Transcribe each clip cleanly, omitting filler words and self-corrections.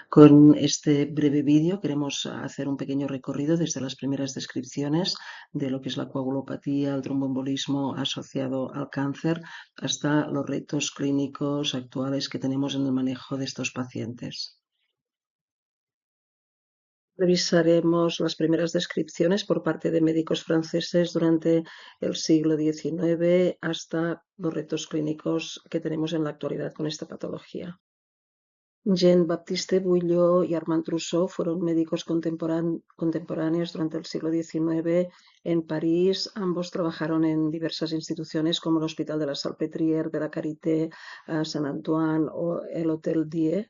Con este breve vídeo queremos hacer un pequeño recorrido desde las primeras descripciones de lo que es la coagulopatía, el tromboembolismo asociado al cáncer, hasta los retos clínicos actuales que tenemos en el manejo de estos pacientes. Revisaremos las primeras descripciones por parte de médicos franceses durante el siglo XIX hasta los retos clínicos que tenemos en la actualidad con esta patología. Jean-Baptiste Bouillot y Armand Trousseau fueron médicos contemporáneos durante el siglo XIX en París. Ambos trabajaron en diversas instituciones como el Hospital de la Salpêtrière, de la Charité, Saint-Antoine o el Hotel Dieu.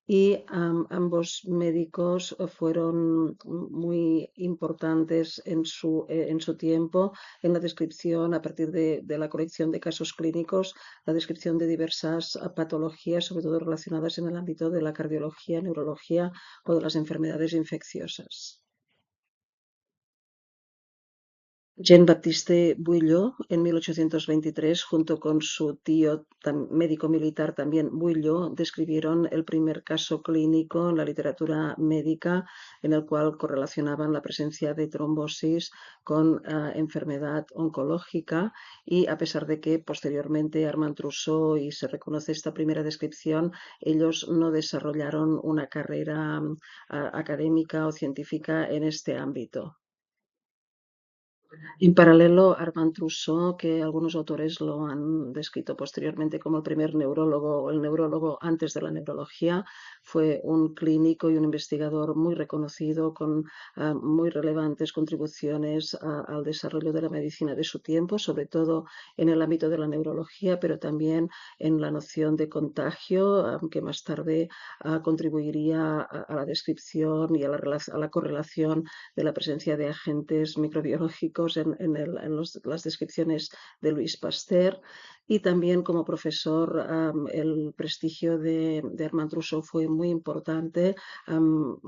Y ambos médicos fueron muy importantes en su tiempo en la descripción, a partir de la colección de casos clínicos, la descripción de diversas patologías, sobre todo relacionadas en el ámbito de la cardiología, neurología o de las enfermedades infecciosas. Jean-Baptiste Bouillot, en 1823, junto con su tío médico militar también Bouillot, describieron el primer caso clínico en la literatura médica en el cual correlacionaban la presencia de trombosis con enfermedad oncológica, y a pesar de que posteriormente Armand Trousseau y se reconoce esta primera descripción, ellos no desarrollaron una carrera académica o científica en este ámbito. En paralelo, Armand Trousseau, que algunos autores lo han descrito posteriormente como el primer neurólogo o el neurólogo antes de la neurología, fue un clínico y un investigador muy reconocido con muy relevantes contribuciones al desarrollo de la medicina de su tiempo, sobre todo en el ámbito de la neurología, pero también en la noción de contagio, que más tarde contribuiría a la descripción y a la correlación de la presencia de agentes microbiológicos en las descripciones de Louis Pasteur. Y también como profesor, el prestigio de Armand Trousseau fue muy importante.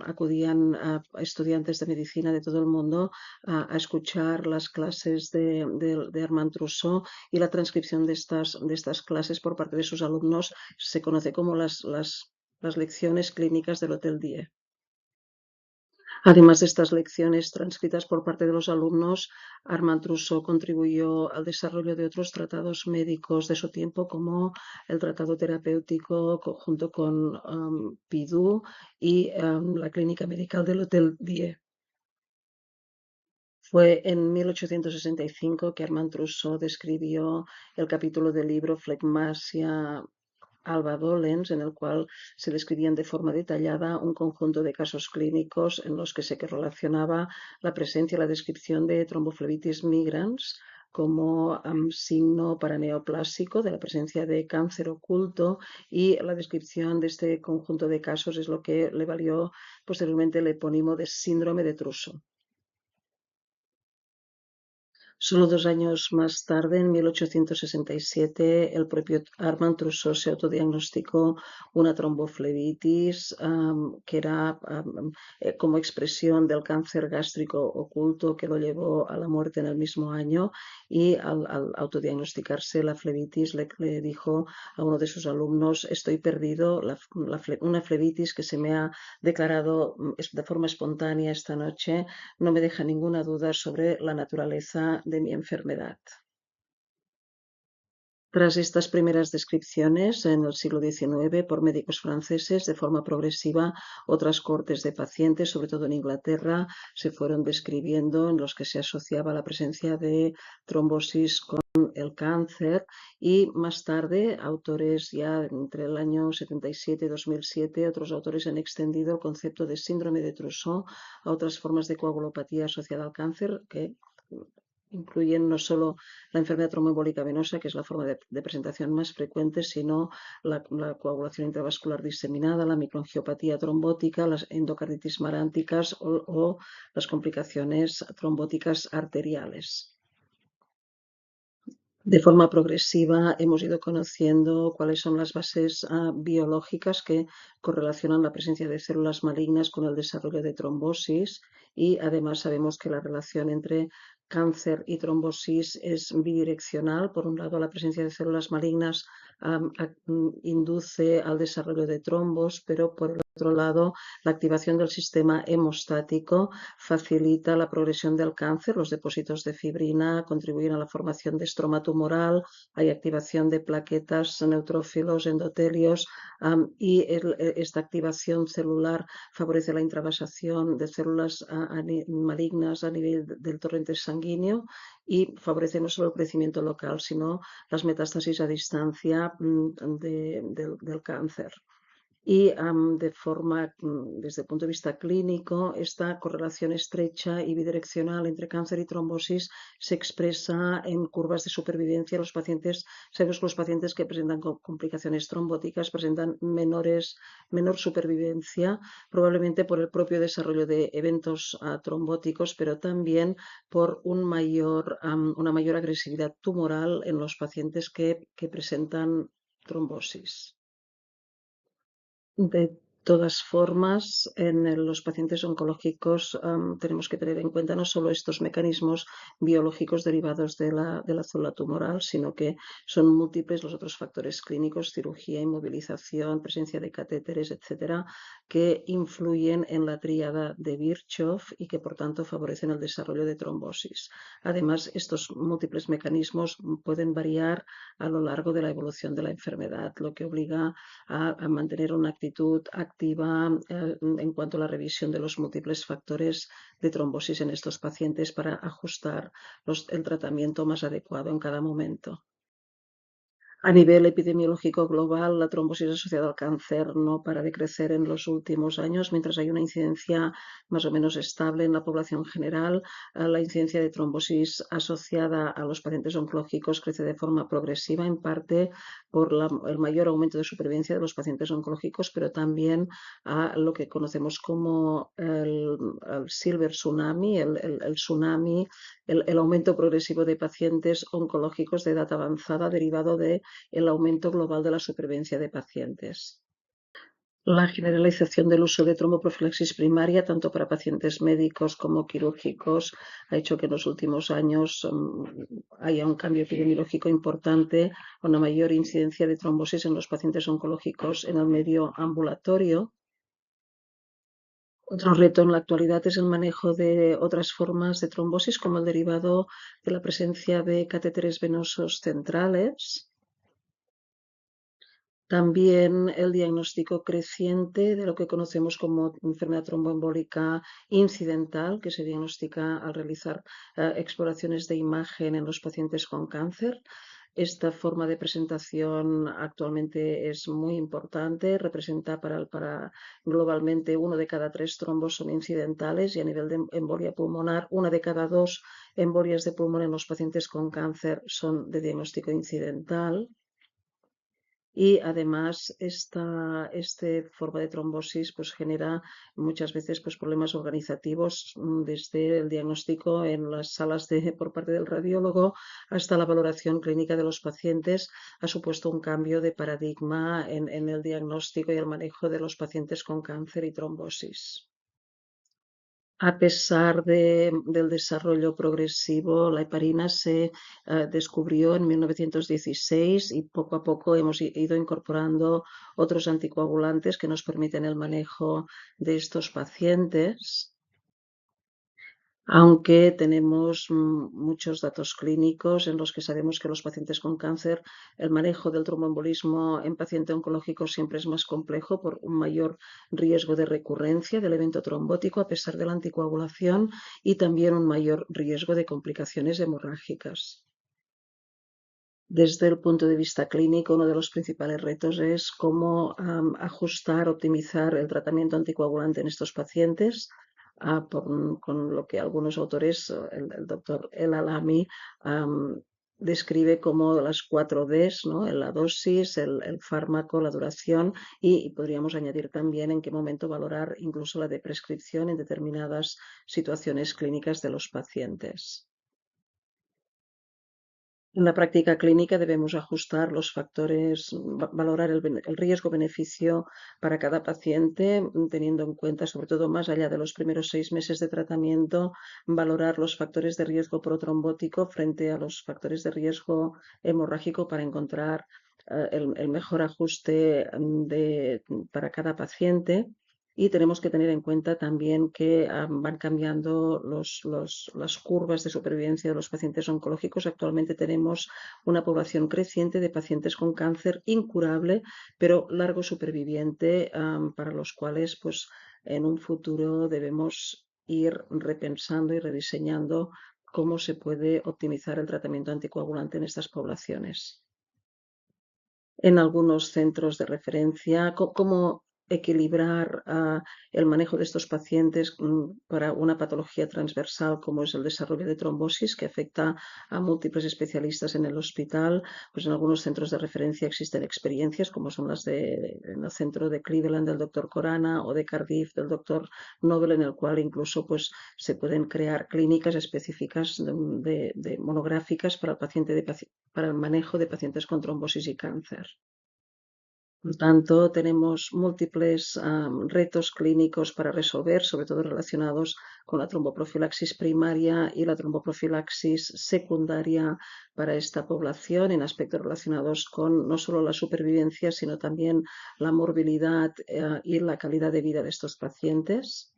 Acudían a estudiantes de medicina de todo el mundo a escuchar las clases de Armand Trousseau, y la transcripción de estas clases por parte de sus alumnos se conoce como las lecciones clínicas del Hotel Dieu. Además de estas lecciones transcritas por parte de los alumnos, Armand Trousseau contribuyó al desarrollo de otros tratados médicos de su tiempo, como el tratado terapéutico junto con Pidou y la clínica medical del Hotel Dieu. Fue en 1865 que Armand Trousseau describió el capítulo del libro Phlegmasia Alba Dolens, en el cual se describían de forma detallada un conjunto de casos clínicos en los que se relacionaba la presencia y la descripción de tromboflebitis migrans como signo paraneoplásico de la presencia de cáncer oculto, y la descripción de este conjunto de casos es lo que le valió posteriormente el epónimo de síndrome de Trousseau. Solo 2 años más tarde, en 1867, el propio Armand Trousseau se autodiagnosticó una tromboflebitis, que era como expresión del cáncer gástrico oculto que lo llevó a la muerte en el mismo año. Y al autodiagnosticarse la flebitis, le dijo a uno de sus alumnos: estoy perdido, una flebitis que se me ha declarado de forma espontánea esta noche no me deja ninguna duda sobre la naturaleza de mi enfermedad. Tras estas primeras descripciones en el siglo XIX por médicos franceses, de forma progresiva, otras cohortes de pacientes, sobre todo en Inglaterra, se fueron describiendo, en los que se asociaba la presencia de trombosis con el cáncer, y más tarde, autores ya entre el año 77 y 2007, otros autores han extendido el concepto de síndrome de Trousseau a otras formas de coagulopatía asociada al cáncer, que incluyen no solo la enfermedad tromboembólica venosa, que es la forma de presentación más frecuente, sino la coagulación intravascular diseminada, la microangiopatía trombótica, las endocarditis maránticas o las complicaciones trombóticas arteriales. De forma progresiva hemos ido conociendo cuáles son las bases biológicas que correlacionan la presencia de células malignas con el desarrollo de trombosis, y además sabemos que la relación entre cáncer y trombosis es bidireccional. Por un lado, la presencia de células malignas induce al desarrollo de trombos, pero por el otro lado, la activación del sistema hemostático facilita la progresión del cáncer. Los depósitos de fibrina contribuyen a la formación de estroma tumoral, hay activación de plaquetas, neutrófilos, endotelios, y esta activación celular favorece la intravasación de células malignas a nivel del torrente sanguíneo y favorece no solo el crecimiento local, sino las metástasis a distancia del cáncer. Y desde el punto de vista clínico, esta correlación estrecha y bidireccional entre cáncer y trombosis se expresa en curvas de supervivencia. Sabemos que los pacientes que presentan complicaciones trombóticas presentan menor supervivencia, probablemente por el propio desarrollo de eventos trombóticos, pero también por una mayor agresividad tumoral en los pacientes que presentan trombosis. De todas formas, en los pacientes oncológicos tenemos que tener en cuenta no solo estos mecanismos biológicos derivados de la célula tumoral, sino que son múltiples los otros factores clínicos, cirugía, inmovilización, presencia de catéteres, etcétera, que influyen en la tríada de Virchow y que por tanto favorecen el desarrollo de trombosis. Además, estos múltiples mecanismos pueden variar a lo largo de la evolución de la enfermedad, lo que obliga a mantener una actitud activa en cuanto a la revisión de los múltiples factores de trombosis en estos pacientes para ajustar el tratamiento más adecuado en cada momento. A nivel epidemiológico global, la trombosis asociada al cáncer no para de crecer en los últimos años, mientras hay una incidencia más o menos estable en la población general. La incidencia de trombosis asociada a los pacientes oncológicos crece de forma progresiva, en parte por el mayor aumento de supervivencia de los pacientes oncológicos, pero también a lo que conocemos como el silver tsunami, el tsunami, el aumento progresivo de pacientes oncológicos de edad avanzada derivado de el aumento global de la supervivencia de pacientes. La generalización del uso de tromboprofilaxis primaria, tanto para pacientes médicos como quirúrgicos, ha hecho que en los últimos años haya un cambio epidemiológico importante, una mayor incidencia de trombosis en los pacientes oncológicos en el medio ambulatorio. Otro reto en la actualidad es el manejo de otras formas de trombosis, como el derivado de la presencia de catéteres venosos centrales. También el diagnóstico creciente de lo que conocemos como enfermedad tromboembólica incidental, que se diagnostica al realizar exploraciones de imagen en los pacientes con cáncer. Esta forma de presentación actualmente es muy importante, representa para globalmente 1 de cada 3 trombos son incidentales y a nivel de embolia pulmonar, 1 de cada 2 embolias de pulmón en los pacientes con cáncer son de diagnóstico incidental. Y además esta forma de trombosis pues, genera muchas veces pues, problemas organizativos desde el diagnóstico en las salas por parte del radiólogo hasta la valoración clínica de los pacientes. Ha supuesto un cambio de paradigma en el diagnóstico y el manejo de los pacientes con cáncer y trombosis. A pesar del desarrollo progresivo, la heparina se descubrió en 1916 y poco a poco hemos ido incorporando otros anticoagulantes que nos permiten el manejo de estos pacientes. Aunque tenemos muchos datos clínicos en los que sabemos que los pacientes con cáncer, el manejo del tromboembolismo en paciente oncológico siempre es más complejo por un mayor riesgo de recurrencia del evento trombótico a pesar de la anticoagulación y también un mayor riesgo de complicaciones hemorrágicas. Desde el punto de vista clínico, uno de los principales retos es cómo ajustar, optimizar el tratamiento anticoagulante en estos pacientes, con lo que algunos autores, el doctor El Alami, describe como las 4 Ds, ¿no? La dosis, el fármaco, la duración y podríamos añadir también en qué momento valorar incluso la de prescripción en determinadas situaciones clínicas de los pacientes. En la práctica clínica debemos ajustar los factores, valorar el riesgo-beneficio para cada paciente, teniendo en cuenta, sobre todo más allá de los primeros 6 meses de tratamiento, valorar los factores de riesgo protrombótico frente a los factores de riesgo hemorrágico para encontrar el mejor ajuste para cada paciente. Y tenemos que tener en cuenta también que van cambiando las curvas de supervivencia de los pacientes oncológicos. Actualmente tenemos una población creciente de pacientes con cáncer incurable, pero largo superviviente, para los cuales pues, en un futuro debemos ir repensando y rediseñando cómo se puede optimizar el tratamiento anticoagulante en estas poblaciones. En algunos centros de referencia, cómo equilibrar el manejo de estos pacientes para una patología transversal como es el desarrollo de trombosis que afecta a múltiples especialistas en el hospital. Pues en algunos centros de referencia existen experiencias como son las en el centro de Cleveland del doctor Corana o de Cardiff del doctor Nobel, en el cual incluso pues, se pueden crear clínicas específicas monográficas para para el manejo de pacientes con trombosis y cáncer. Por tanto, tenemos múltiples retos clínicos para resolver, sobre todo relacionados con la tromboprofilaxis primaria y la tromboprofilaxis secundaria para esta población, en aspectos relacionados con no solo la supervivencia, sino también la morbilidad y la calidad de vida de estos pacientes.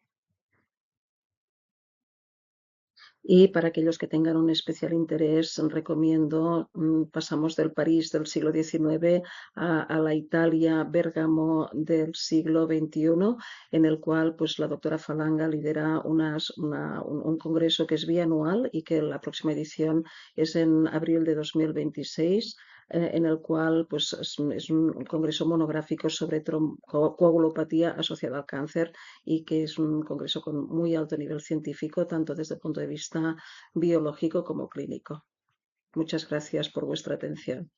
Y para aquellos que tengan un especial interés, recomiendo, pasamos del París del siglo XIX a la Italia Bérgamo del siglo XXI, en el cual pues, la doctora Falanga lidera un congreso que es bianual y que la próxima edición es en abril de 2026. En el cual pues, es un congreso monográfico sobre coagulopatía asociada al cáncer y que es un congreso con muy alto nivel científico, tanto desde el punto de vista biológico como clínico. Muchas gracias por vuestra atención.